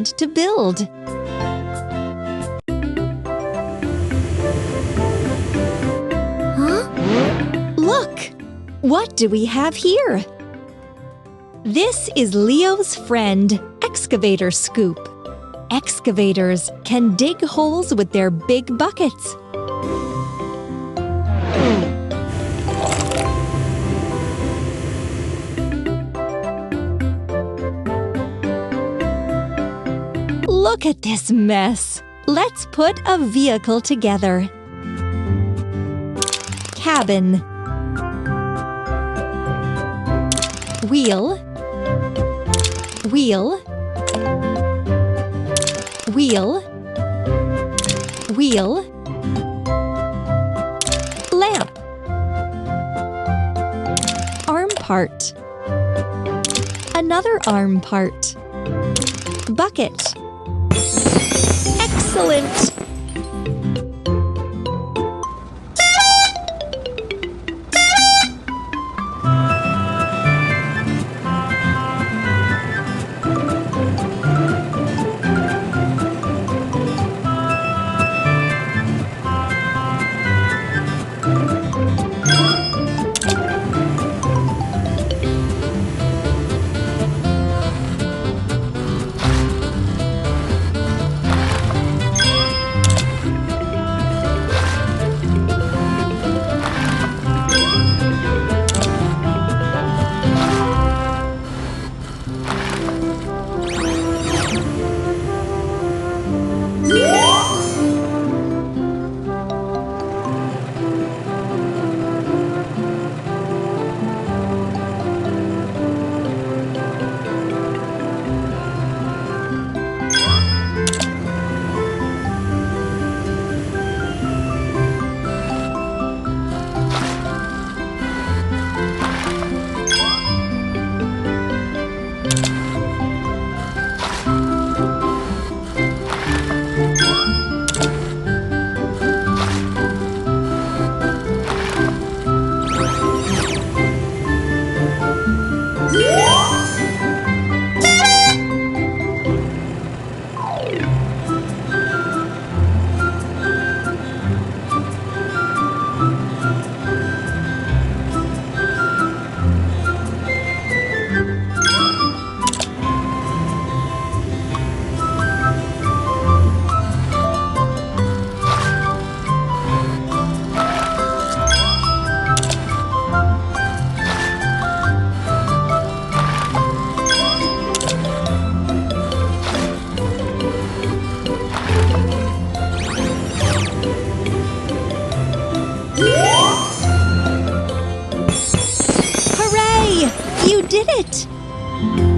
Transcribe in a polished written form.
to build. Huh? Look! What do we have here? This is Leo's friend, Excavator Scoop. Excavators can dig holes with their big buckets. Look at this mess. Let's put a vehicle together. Cabin. Wheel. Wheel. Wheel. Wheel. Lamp. Arm part. Another arm part. Bucket. Excellent! Hooray! You did it!